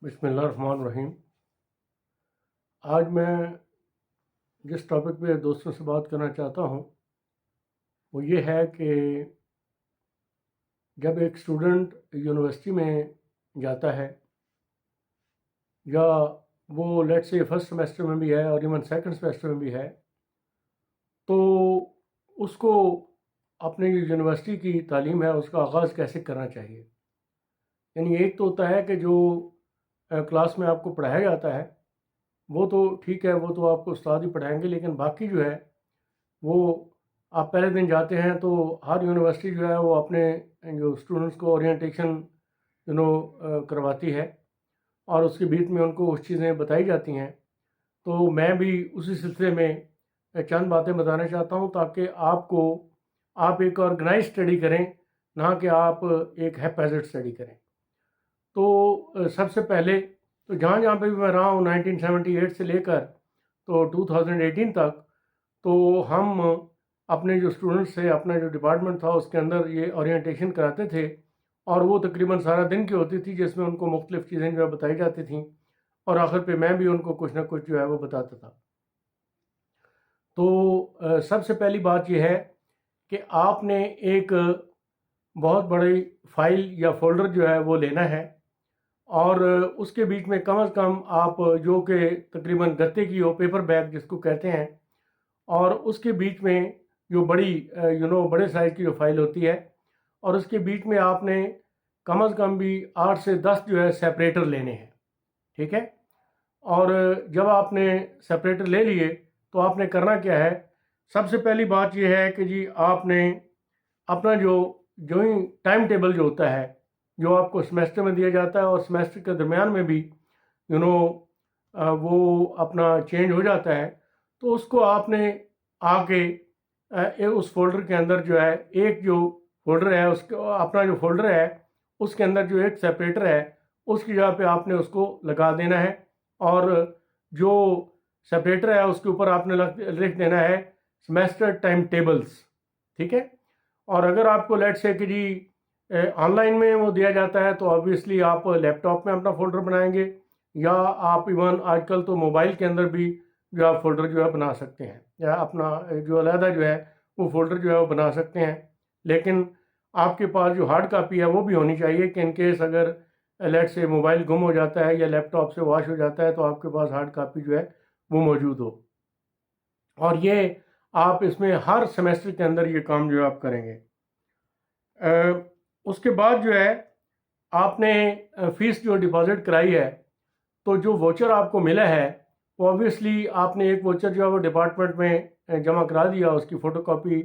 बिस्मिल्लाहिर्रहमानिर्रहीम। आज मैं जिस टॉपिक पे दोस्तों से बात करना चाहता हूँ वो ये है कि जब एक स्टूडेंट यूनिवर्सिटी में जाता है या वो लेट्स से फर्स्ट सेमेस्टर में भी है और इवन सेकंड सेमेस्टर में भी है, तो उसको अपने यूनिवर्सिटी की तालीम है उसका आगाज़ कैसे करना चाहिए। यानी एक तो होता है कि जो क्लास में आपको पढ़ाया जाता है वो तो ठीक है, वो तो आपको उस्ताद ही पढ़ाएंगे, लेकिन बाकी जो है वो आप पहले दिन जाते हैं तो हर यूनिवर्सिटी जो है वो अपने जो स्टूडेंट्स को ओरिएंटेशन करवाती है और उसके बीच में उनको कुछ चीज़ें बताई जाती हैं। तो मैं भी उसी सिलसिले में चंद बातें बताना चाहता हूँ ताकि आप एक ऑर्गेनाइज स्टडी करें, ना कि आप एक हैप्पैज़र्ड स्टडी करें। तो सबसे पहले तो जहाँ जहाँ पे भी मैं रहा हूँ 1978 से लेकर तो 2018 तक, तो हम अपने जो स्टूडेंट्स थे, अपना जो डिपार्टमेंट था उसके अंदर ये ओरिएंटेशन कराते थे और वो तकरीबन सारा दिन की होती थी जिसमें उनको मुख्तलिफ़ चीज़ें जो है बताई जाती थी और आखिर पे मैं भी उनको कुछ ना कुछ जो है वो बताता था। तो सबसे पहली बात यह है कि आपने एक बहुत बड़ी फ़ाइल या फ़ोल्डर जो है वो लेना है और उसके बीच में कम से कम आप जो कि तकरीबन गत्ते की हो, पेपर बैग जिसको कहते हैं, और उसके बीच में जो बड़ी बड़े साइज़ की जो फाइल होती है और उसके बीच में आपने कम से कम भी 8 से 10 जो है सेपरेटर लेने हैं। ठीक है। और जब आपने सेपरेटर ले लिए तो आपने करना क्या है, सबसे पहली बात यह है कि जी आपने अपना जो जो ही टाइम टेबल जो होता है जो आपको सेमेस्टर में दिया जाता है और सेमेस्टर के दरमियान में भी यू नो वो अपना चेंज हो जाता है, तो उसको आपने आके उस फोल्डर के अंदर जो है एक जो फोल्डर है उसके अपना जो फोल्डर है उसके अंदर जो एक सेपरेटर है उसकी जगह पे आपने उसको लगा देना है और जो सेपरेटर है उसके ऊपर आपने लिख देना है सेमेस्टर टाइम टेबल्स। ठीक है। और अगर आपको लेट से कि जी ऑनलाइन में वो दिया जाता है तो ऑब्वियसली आप लैपटॉप में अपना फ़ोल्डर बनाएंगे या आप इवन आजकल तो मोबाइल के अंदर भी जो आप फ़ोल्डर जो है बना सकते हैं या अपना जो अलहदा जो है वो फ़ोल्डर जो है वो बना सकते हैं। लेकिन आपके पास जो हार्ड कापी है वो भी होनी चाहिए कि इन केस अगर लेट से मोबाइल गुम हो जाता है या लैपटॉप से वॉश हो जाता है तो आपके पास हार्ड कापी जो है वो मौजूद हो। और ये आप इसमें हर सेमेस्टर के अंदर ये काम जो है आप करेंगे। उसके बाद जो है आपने फ़ीस जो डिपॉज़िट कराई है तो जो वोचर आपको मिला है वो ऑब्वियसली आपने एक वोचर जो है वो डिपार्टमेंट में जमा करा दिया, उसकी फ़ोटोकॉपी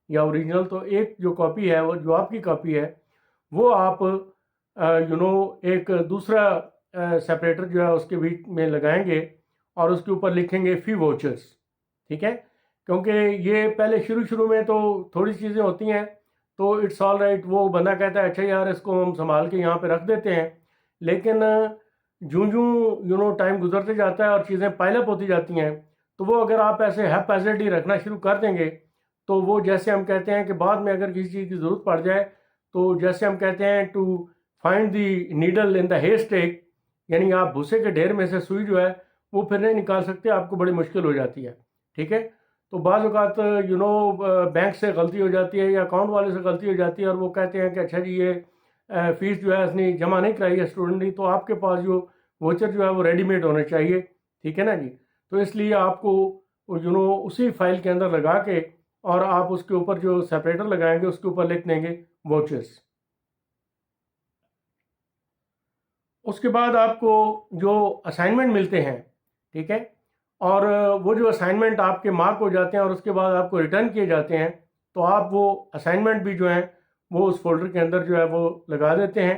या ओरिजिनल, तो एक जो कॉपी है वो जो आपकी कॉपी है वो आप एक दूसरा सेपरेटर जो है उसके बीच में लगाएंगे और उसके ऊपर लिखेंगे फ़ी वोचर्स। ठीक है। क्योंकि ये पहले शुरू शुरू में तो थोड़ी चीज़ें होती हैं तो इट्स ऑल राइट, वो बंदा कहता है अच्छा यार इसको हम संभाल के यहाँ पे रख देते हैं, लेकिन जूं जूं टाइम गुजरते जाता है और चीज़ें पाइलअप होती जाती हैं तो वो अगर आप ऐसे हैप्पैज़र्डली रखना शुरू कर देंगे तो वो जैसे हम कहते हैं कि बाद में अगर किसी चीज़ की ज़रूरत पड़ जाए तो जैसे हम कहते हैं to find the needle in the haystack, यानी आप भूसे के ढेर में से सुई जो है वो फिर नहीं निकाल सकते, आपको बड़ी मुश्किल हो जाती है। ठीक है। तो बाज़ औक़ात बैंक से गलती हो जाती है या अकाउंट वाले से गलती हो जाती है और वो कहते हैं कि अच्छा जी ये फ़ीस जो है इसने जमा नहीं कराई है स्टूडेंट ने, तो आपके पास जो वोचर जो है वो रेडीमेड होने चाहिए। ठीक है ना जी। तो इसलिए आपको उसी फाइल के अंदर लगा के और आप उसके ऊपर जो सेपरेटर लगाएंगे उसके ऊपर लिख देंगे वोचर्स। उसके बाद आपको जो असाइनमेंट मिलते हैं, ठीक है, और वो जो असाइनमेंट आपके मार्क हो जाते हैं और उसके बाद आपको रिटर्न किए जाते हैं तो आप वो असाइनमेंट भी जो हैं वो उस फोल्डर के अंदर जो है वो लगा देते हैं।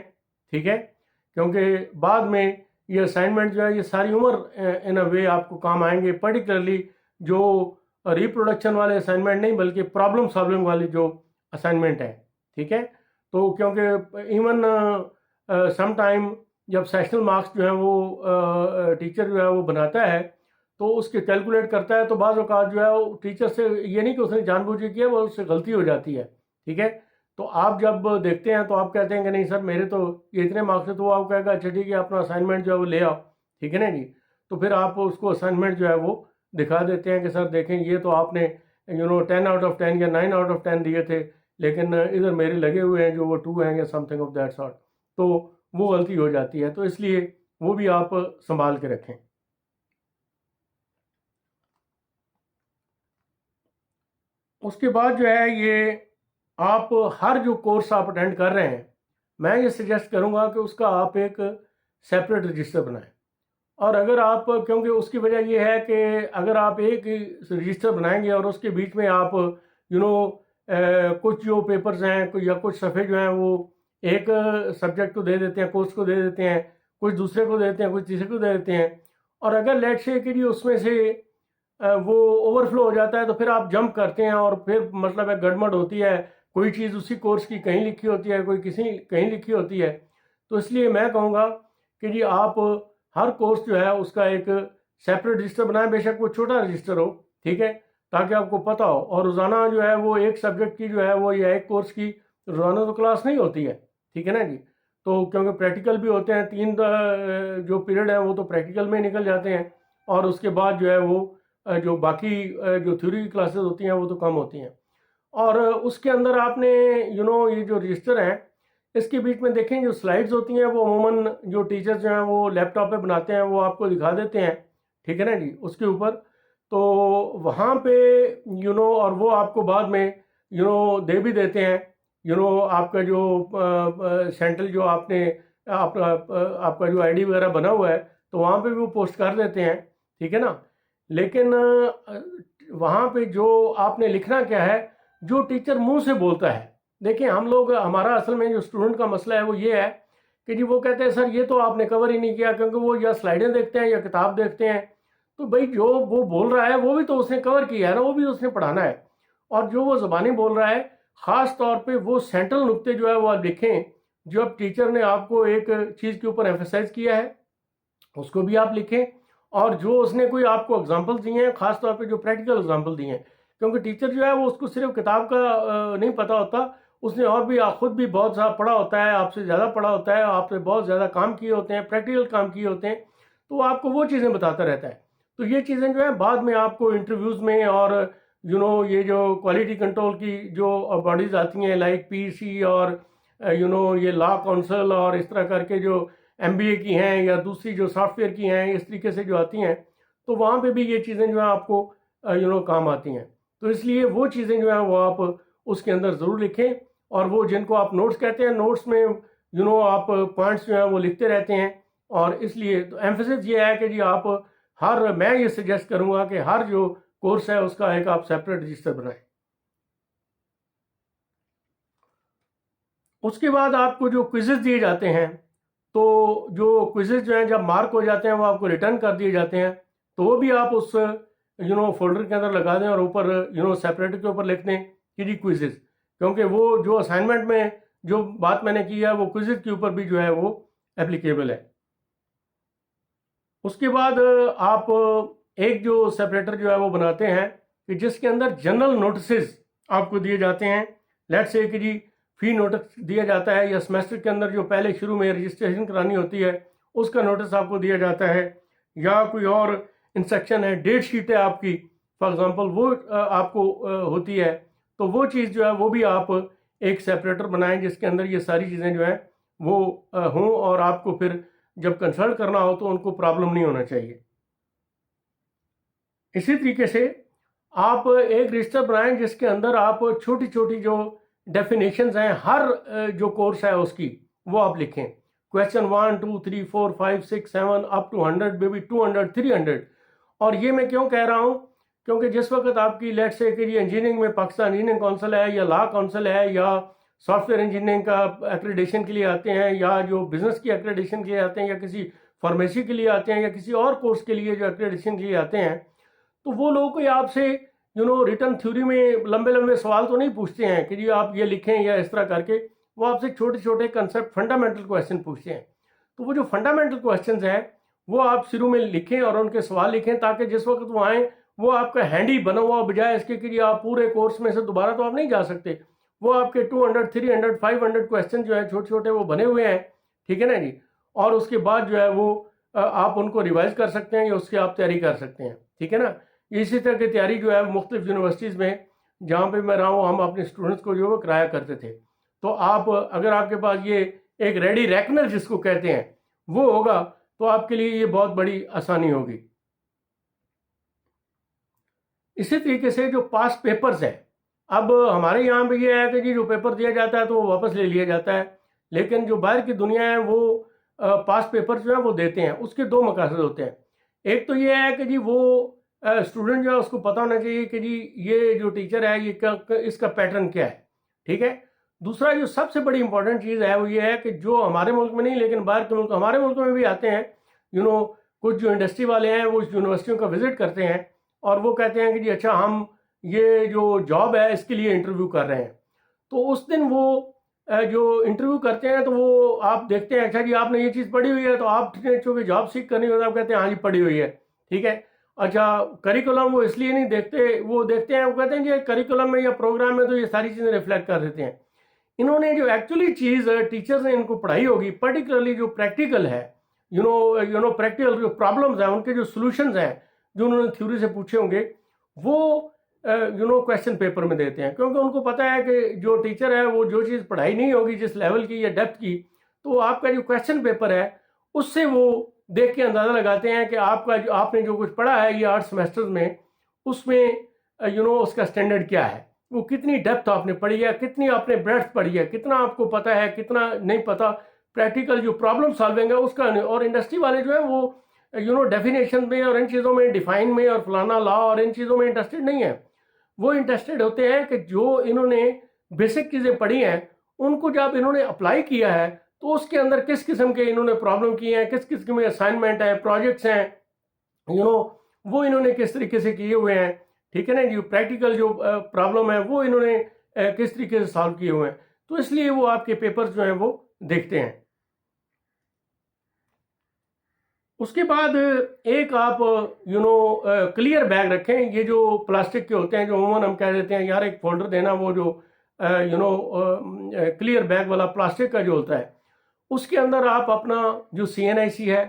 ठीक है। क्योंकि बाद में ये असाइनमेंट जो है ये सारी उम्र इन अ वे आपको काम आएंगे, पर्टिकुलरली जो रिप्रोडक्शन वाले असाइनमेंट नहीं बल्कि प्रॉब्लम सॉल्विंग वाली जो असाइनमेंट है। ठीक है। तो क्योंकि इवन सम टाइम जब सेशनल मार्क्स जो है वो टीचर जो है वो बनाता है तो उसके कैलकुलेट करता है तो बाज़ औक़ात जो है वो टीचर से ये नहीं कि उसने जानबूझ के किया, वो उससे गलती हो जाती है। ठीक है। तो आप जब देखते हैं तो आप कहते हैं कि नहीं सर मेरे तो ये इतने मार्क्स है, तो वो आप कहेगा अच्छा ठीक है अपना असाइनमेंट जो है वो ले आओ, ठीक है ना जी। तो फिर आप उसको असाइनमेंट जो है वो दिखा देते हैं कि सर देखें ये तो आपने 10 आउट ऑफ 10 या 9 आउट ऑफ 10 दिए थे, लेकिन इधर मेरे लगे हुए हैं जो वो 2 हैं या समथिंग ऑफ दैट सॉर्ट, तो वो गलती हो जाती है। तो इसलिए वो भी आप संभाल के रखें। उसके बाद जो है ये आप हर जो कोर्स आप अटेंड कर रहे हैं, मैं ये सजेस्ट करूँगा कि उसका आप एक सेपरेट रजिस्टर बनाएं। और अगर आप, क्योंकि उसकी वजह ये है कि अगर आप एक ही रजिस्टर बनाएंगे और उसके बीच में आप यू नो कुछ जो पेपर्स हैं या कुछ सफ़े जो हैं वो एक सब्जेक्ट को दे देते हैं, कोर्स को दे देते हैं, कुछ दूसरे को दे देते हैं, कुछ तीसरे को दे देते हैं, और अगर लेट से कि जी उसमें से वो ओवरफ्लो हो जाता है तो फिर आप जंप करते हैं और फिर मतलब है गड़बड़ होती है, कोई चीज़ उसी कोर्स की कहीं लिखी होती है, कोई किसी कहीं लिखी होती है। तो इसलिए मैं कहूँगा कि जी आप हर कोर्स जो है उसका एक सेपरेट रजिस्टर बनाएं, बेशक वो छोटा रजिस्टर हो, ठीक है, ताकि आपको पता हो। और रोज़ाना जो है वो एक सब्जेक्ट की जो है वो या एक कोर्स की रोज़ाना तो क्लास नहीं होती है, ठीक है ना जी। तो क्योंकि प्रैक्टिकल भी होते हैं, 3 जो पीरियड हैं वो तो प्रैक्टिकल में निकल जाते हैं, और उसके बाद जो है वो जो बाकी जो थ्योरी की क्लासेस होती हैं वो तो कम होती हैं। और उसके अंदर आपने ये जो रजिस्टर हैं इसके बीच में देखें जो स्लाइड्स होती हैं वो अमूमन जो टीचर्स जो हैं वो लैपटॉप पे बनाते हैं, वो आपको दिखा देते हैं, ठीक है ना जी, उसके ऊपर। तो वहाँ पे और वो आपको बाद में दे भी देते हैं, आपका जो सेंट्रल जो आपका जो आईडी वगैरह बना हुआ है तो वहाँ पे भी वो पोस्ट कर देते हैं, ठीक है ना। लेकिन वहाँ पे जो आपने लिखना क्या है, जो टीचर मुंह से बोलता है। देखिए हम लोग, हमारा असल में जो स्टूडेंट का मसला है वो ये है कि जी वो कहते हैं सर ये तो आपने कवर ही नहीं किया, क्योंकि वो या स्लाइडें देखते हैं या किताब देखते हैं। तो भाई जो वो बोल रहा है वो भी तो उसने कवर किया है ना, वो भी उसने पढ़ाना है। और जो वो ज़बानी बोल रहा है, ख़ास तौर पे वो सेंट्रल नुक्ते जो है वो आप लिखें, जो अब टीचर ने आपको एक चीज़ के ऊपर एम्फेसाइज किया है उसको भी आप लिखें। और जो उसने कोई आपको एग्जाम्पल दिए हैं, ख़ास तौर पे जो प्रैक्टिकल एग्जाम्पल दिए हैं, क्योंकि टीचर जो है वो उसको सिर्फ किताब का नहीं पता होता, उसने और भी खुद भी बहुत ज़्यादा पढ़ा होता है, आपसे ज़्यादा पढ़ा होता है, आपसे बहुत ज़्यादा काम किए होते हैं, प्रैक्टिकल काम किए होते हैं, तो आपको वो चीज़ें बताता रहता है। तो ये चीज़ें जो है बाद में आपको इंटरव्यूज़ में और ये जो क्वालिटी कंट्रोल की जो बॉडीज़ आती हैं लाइक पीसी और ये लॉ काउंसिल और इस तरह करके जो एमबीए की हैं या दूसरी जो सॉफ्टवेयर की हैं, इस तरीके से जो आती हैं, तो वहाँ पे भी ये चीज़ें जो है आपको काम आती हैं। तो इसलिए वो चीज़ें जो हैं वो आप उसके अंदर ज़रूर लिखें। और वो जिनको आप नोट्स कहते हैं, नोट्स में आप पॉइंट्स जो हैं वो लिखते रहते हैं। और इसलिए तो एम्फेसिस ये है कि जी आप मैं ये सजेस्ट करूँगा कि हर जो कोर्स है उसका एक आप सेपरेट रजिस्टर बनाएं। उसके बाद आपको जो क्विज़ेस दिए जाते हैं, तो जो क्विज़ेस जो हैं जब मार्क हो जाते हैं वो आपको रिटर्न कर दिए जाते हैं, तो वो भी आप उस फोल्डर के अंदर लगा दें और ऊपर सेपरेट के ऊपर लिख दें कि जी क्विज़ेस, क्योंकि वो जो असाइनमेंट में जो बात मैंने की है वो क्विज़ेस के ऊपर भी जो है वो एप्लीकेबल है। उसके बाद आप एक जो सेपरेटर जो है वो बनाते हैं कि जिसके अंदर जनरल नोटिस आपको दिए जाते हैं। लेट्स से कि जी फी नोटिस दिया जाता है, या सेमेस्टर के अंदर जो पहले शुरू में रजिस्ट्रेशन करानी होती है उसका नोटिस आपको दिया जाता है, या कोई और इंस्ट्रक्शन है, डेट शीट है आपकी फॉर एग्जांपल, वो आपको होती है। तो वो चीज़ जो है वो भी आप एक सेपरेटर बनाएं जिसके अंदर ये सारी चीज़ें जो हैं वो हों, और आपको फिर जब कंसल्ट करना हो तो उनको प्रॉब्लम नहीं होना चाहिए। इसी तरीके से आप एक रजिस्टर बनाएं जिसके अंदर आप छोटी छोटी जो डेफिनेशंस हैं हर जो कोर्स है उसकी वो आप लिखें। Question 1 2 3 4 5 6 7 up to 100, maybe 200 300। और ये मैं क्यों कह रहा हूँ, क्योंकि जिस वक्त आपकी लेट से कि इंजीनियरिंग में पाकिस्तान इंजीनियरिंग काउंसिल है या लॉ काउंसिल है या सॉफ्टवेयर इंजीनियरिंग का एक्रेडिटेशन के लिए आते हैं, या जो बिजनेस की एक्रेडिटेशन के लिए आते हैं, या किसी फार्मेसी के लिए आते हैं, या किसी और कोर्स के लिए जो एक्रेडिटेशन के लिए आते हैं, तो वो लोग कोई आपसे रिटर्न थ्योरी में लंबे लंबे सवाल तो नहीं पूछते हैं कि जी आप ये लिखें या इस तरह करके। वो आपसे छोटे छोटे कंसेप्ट फंडामेंटल क्वेश्चन पूछते हैं। तो वो जो फंडामेंटल क्वेश्चंस हैं वो आप शुरू में लिखें और उनके सवाल लिखें, ताकि जिस वक्त वो आएँ वो आपका हैंडी बना हुआ, बजाय इसके कि जी आप पूरे कोर्स में से दोबारा तो आप नहीं जा सकते, वो आपके 200, 300, 500 क्वेश्चन जो है छोटे छोटे वो बने हुए हैं, ठीक है ना जी। और उसके बाद जो है वो आप उनको रिवाइज कर सकते हैं या उसकी आप तैयारी कर सकते हैं, ठीक है ना। इसी तरह की तैयारी जो है मुख्तलिफ यूनिवर्सिटीज़ में जहाँ पे मैं रहा हूँ, हम अपने स्टूडेंट्स को जो है कराया करते थे। तो आप अगर आपके पास ये एक रेडी रेकनर जिसको कहते हैं वो होगा तो आपके लिए ये बहुत बड़ी आसानी होगी। इसी तरीके से जो पास पेपर्स है, अब हमारे यहाँ पे ये है कि जी जो पेपर दिया जाता है तो वो वापस ले लिया जाता है, लेकिन जो बाहर की दुनिया है वो पास पेपर जो है वो देते हैं। उसके दो मकसद होते हैं। एक तो ये है कि जी वो स्टूडेंट जो है उसको पता होना चाहिए कि जी ये जो टीचर है ये इसका पैटर्न क्या है, ठीक है। दूसरा जो सबसे बड़ी इंपॉर्टेंट चीज़ है वो ये है कि जो हमारे मुल्क में नहीं लेकिन बाहर के मुल्क, हमारे मुल्क में भी आते हैं, कुछ जो इंडस्ट्री वाले हैं वो यूनिवर्सिटियों का विजिट करते हैं और वो कहते हैं कि जी अच्छा हम ये जो जॉब है इसके लिए इंटरव्यू कर रहे हैं। तो उस दिन वो जो इंटरव्यू करते हैं तो वो आप देखते हैं अच्छा जी आपने ये चीज़ पढ़ी हुई है, तो आपने चूँकि जॉब सीख करनी होता है आप कहते हैं हाँ जी पढ़ी हुई है, ठीक है। अच्छा करिकुलम वो इसलिए नहीं देखते, वो देखते हैं, वो कहते हैं जी करिकुलम में या प्रोग्राम में तो ये सारी चीज़ें रिफ्लेक्ट कर देते हैं। इन्होंने जो एक्चुअली चीज़ टीचर्स ने इनको पढ़ाई होगी, पर्टिकुलरली जो प्रैक्टिकल है, प्रैक्टिकल जो प्रॉब्लम्स हैं उनके जो सॉल्यूशंस हैं जो उन्होंने थ्योरी से पूछे होंगे वो क्वेश्चन पेपर में देते हैं, क्योंकि उनको पता है कि जो टीचर है वो जो चीज़ पढ़ाई नहीं होगी जिस लेवल की या डेप्थ की, तो आपका जो क्वेश्चन पेपर है उससे वो देख के अंदाज़ा लगाते हैं कि आपका जो आपने जो कुछ पढ़ा है ये 8 सेमेस्टर्स में उसमें उसका स्टैंडर्ड क्या है, वो कितनी डेप्थ आपने पढ़ी है, कितनी आपने ब्रेड्थ पढ़ी है, कितना आपको पता है, कितना नहीं पता। प्रैक्टिकल जो प्रॉब्लम सॉल्विंग है उसका नहीं। और इंडस्ट्री वाले जो है वो डेफिनेशन में और इन चीज़ों में, डिफाइन में और फलाना लॉ और इन चीज़ों में इंटरेस्टेड नहीं है। वो इंटरेस्टेड होते हैं कि जो इन्होंने बेसिक चीज़ें पढ़ी हैं उनको जब इन्होंने अप्लाई किया है तो उसके अंदर किस किस्म के इन्होंने प्रॉब्लम किए हैं, किस किस्म के असाइनमेंट हैं, प्रोजेक्ट्स हैं, वो इन्होंने किस तरीके से किए हुए हैं, ठीक है ना। जो प्रैक्टिकल जो प्रॉब्लम है वो इन्होंने किस तरीके से सॉल्व किए हुए हैं, तो इसलिए वो आपके पेपर्स जो हैं वो देखते हैं। उसके बाद एक आप क्लियर बैग रखें। ये जो प्लास्टिक के होते हैं जो अमूमन हम कह देते हैं यार एक फोल्डर देना, वो जो क्लियर बैग वाला प्लास्टिक का जो होता है उसके अंदर आप अपना जो CNIC है,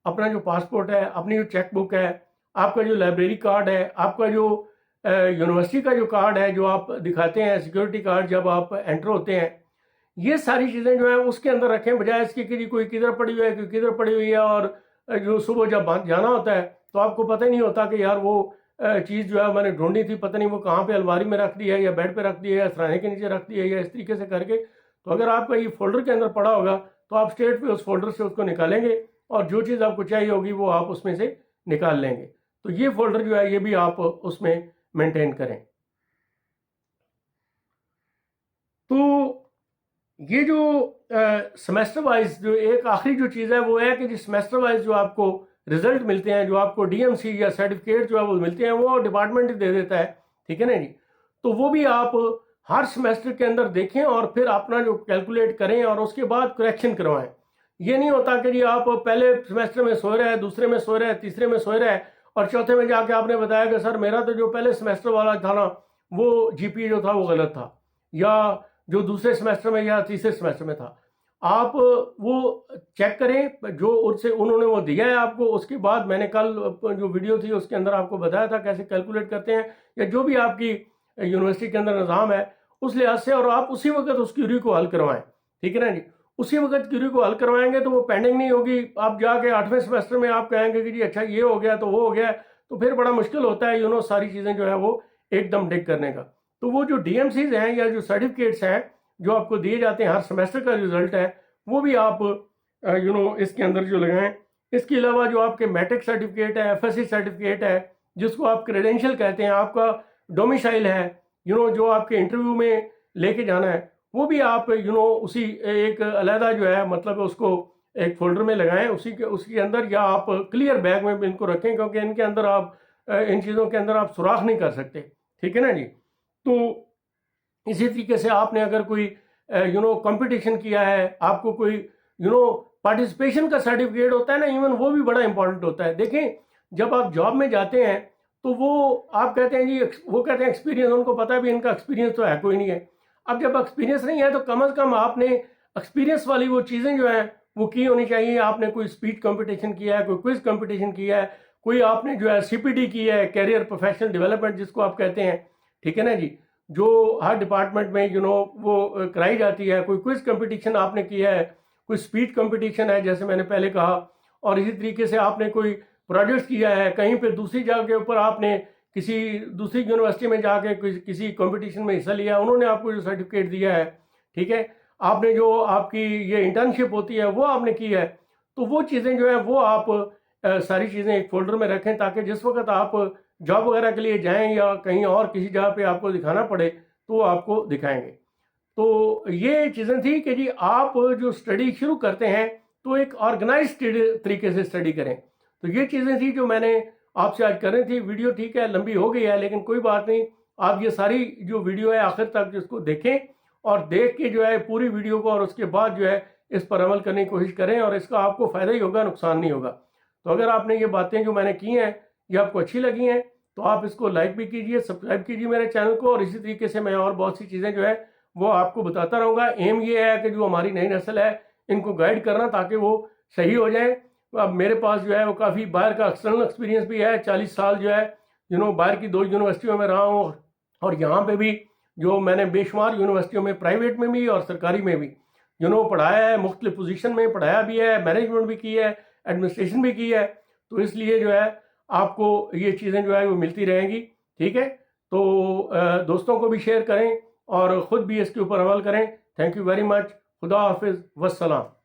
अपना जो पासपोर्ट है, अपनी जो चेक बुक है, आपका जो लाइब्रेरी कार्ड है, आपका जो यूनिवर्सिटी का जो कार्ड है जो आप दिखाते हैं, सिक्योरिटी कार्ड जब आप एंटर होते हैं, ये सारी चीज़ें जो है उसके अंदर रखें, बजाय इसके कि कोई किधर पड़ी हुई है कोई किधर पड़ी हुई है। और जो सुबह जब जाना होता है तो आपको पता ही नहीं होता कि यार वो चीज़ जो है मैंने ढूंढी थी, पता नहीं वो कहाँ पे अलमारी में रख दी है या बेड पे रख दी है या सराहने के नीचे रख दी है या इस तरीके से करके। तो अगर आपका ये फोल्डर के अंदर पड़ा होगा तो आप स्ट्रेट पे उस फोल्डर से उसको निकालेंगे और जो चीज़ आपको चाहिए होगी वो आप उसमें से निकाल लेंगे। तो ये फोल्डर जो है ये भी आप उसमें मेंटेन करें। तो ये जो सेमेस्टर वाइज जो एक आखिरी जो चीज़ है वो है कि जो सेमेस्टर वाइज जो आपको रिजल्ट मिलते हैं, जो आपको DMC या सर्टिफिकेट जो है वो मिलते हैं, वो डिपार्टमेंट ही दे देता है, ठीक है ना जी। तो वो भी आप हर सेमेस्टर के अंदर देखें और फिर अपना जो कैलकुलेट करें और उसके बाद करेक्शन करवाएं। ये नहीं होता कि जी आप पहले सेमेस्टर में सोए रहे, दूसरे में सोए रहे, तीसरे में सोए रहे और चौथे में जाके आपने बताया कि सर मेरा तो जो पहले सेमेस्टर वाला था ना वो GPA जो था वो गलत था, या जो दूसरे सेमेस्टर में या तीसरे सेमेस्टर में था। आप वो चेक करें जो उससे उन्होंने वो दिया है आपको। उसके बाद मैंने कल जो वीडियो थी उसके अंदर आपको बताया था कैसे कैलकुलेट करते हैं, या जो भी आपकी यूनिवर्सिटी के अंदर निज़ाम है उस लिहाज से, और आप उसी वक्त उस क्यूरी को हल करवाएं, ठीक है ना जी। उसी वक्त क्यूरी को हल करवाएंगे तो वो पेंडिंग नहीं होगी। आप जाके 8वें सेमेस्टर में आप कहेंगे कि जी अच्छा ये हो गया तो वो हो गया, तो फिर बड़ा मुश्किल होता है सारी चीज़ें जो है वो एकदम डिग करने का। तो वो जो DMCs हैं या जो सर्टिफिकेट्स हैं जो आपको दिए जाते हैं, हर सेमेस्टर का रिजल्ट है वो भी आप इसके अंदर जो लगाएं। इसके अलावा जो आपके मैट्रिक सर्टिफिकेट है, FSC सर्टिफिकेट है, जिसको आप क्रेडेंशियल कहते हैं, आपका डोमिसाइल है, जो आपके इंटरव्यू में लेके जाना है, वो भी आप उसी एक अलहदा जो है मतलब उसको एक फोल्डर में लगाएं उसके अंदर, या आप क्लियर बैग में भी इनको रखें, क्योंकि इनके अंदर आप इन चीज़ों के अंदर आप सुराख नहीं कर सकते, ठीक है ना जी। तो इसी तरीके से आपने अगर कोई कंपटीशन किया है, आपको कोई पार्टिसिपेशन का सर्टिफिकेट होता है ना, इवन वो भी बड़ा इंपॉर्टेंट होता है। देखें जब आप जॉब में जाते हैं तो वो आप कहते हैं जी, वो कहते हैं एक्सपीरियंस, उनको पता भी इनका एक्सपीरियंस तो है कोई नहीं है। अब जब एक्सपीरियंस नहीं है तो कम अज़ कम आपने एक्सपीरियंस वाली वो चीज़ें जो हैं वो की होनी चाहिए। आपने कोई स्पीच कंपटीशन किया है, कोई क्विज कंपटीशन किया है, कोई आपने जो है सीपीडी की है, कैरियर प्रोफेशनल डेवलपमेंट जिसको आप कहते हैं, ठीक है ना जी, जो हर डिपार्टमेंट में वो कराई जाती है। कोई क्विज कंपटीशन आपने किया है, कोई स्पीच कंपटीशन है जैसे मैंने पहले कहा, और इसी तरीके से आपने कोई प्रोजेक्ट किया है, कहीं पे दूसरी जगह के ऊपर आपने किसी दूसरी यूनिवर्सिटी में जाके किसी कंपटीशन में हिस्सा लिया, उन्होंने आपको जो सर्टिफिकेट दिया है, ठीक है, आपने जो आपकी ये इंटर्नशिप होती है वो आपने की है, तो वो चीज़ें जो है वो आप सारी चीज़ें एक फोल्डर में रखें, ताकि जिस वक्त आप जॉब वगैरह के लिए जाएं या कहीं और किसी जगह पे आपको दिखाना पड़े तो आपको दिखाएंगे। तो ये चीज़ें थी कि जी आप जो स्टडी शुरू करते हैं तो एक ऑर्गेनाइज तरीके से स्टडी करें। तो ये चीज़ें थी जो मैंने आपसे आज करनी थी। वीडियो ठीक है लंबी हो गई है, लेकिन कोई बात नहीं, आप ये सारी जो वीडियो है आखिर तक जिसको देखें और देख के जो है पूरी वीडियो को, और उसके बाद जो है इस पर अमल करने की कोशिश करें, और इसका आपको फ़ायदा ही होगा, नुकसान नहीं होगा। तो अगर आपने ये बातें जो मैंने की हैं ये आपको अच्छी लगी हैं तो आप इसको लाइक भी कीजिए, सब्सक्राइब कीजिए मेरे चैनल को, और इसी तरीके से मैं और बहुत सी चीज़ें जो है वो आपको बताता रहूँगा। एम ये है कि जो हमारी नई नस्ल है इनको गाइड करना ताकि वो सही हो जाए। अब मेरे पास जो है वो काफ़ी बाहर का एक्सटर्नल एक्सपीरियंस भी है, 40 साल जो है बाहर की 2 यूनिवर्सिटियों में रहा हूँ, और यहाँ पे भी जो मैंने बेशुमार यूनिवर्सिटियों में, प्राइवेट में भी और सरकारी में भी पढ़ाया है, मुख्तलिफ पोजीशन में पढ़ाया भी है, मैनेजमेंट भी की है, एडमिनिस्ट्रेशन भी की है। तो इसलिए जो है आपको ये चीज़ें जो है वो मिलती रहेंगी, ठीक है। तो दोस्तों को भी शेयर करें और ख़ुद भी इसके ऊपर अमल करें। Thank you very much. खुदा हाफिज़, वस्सलाम।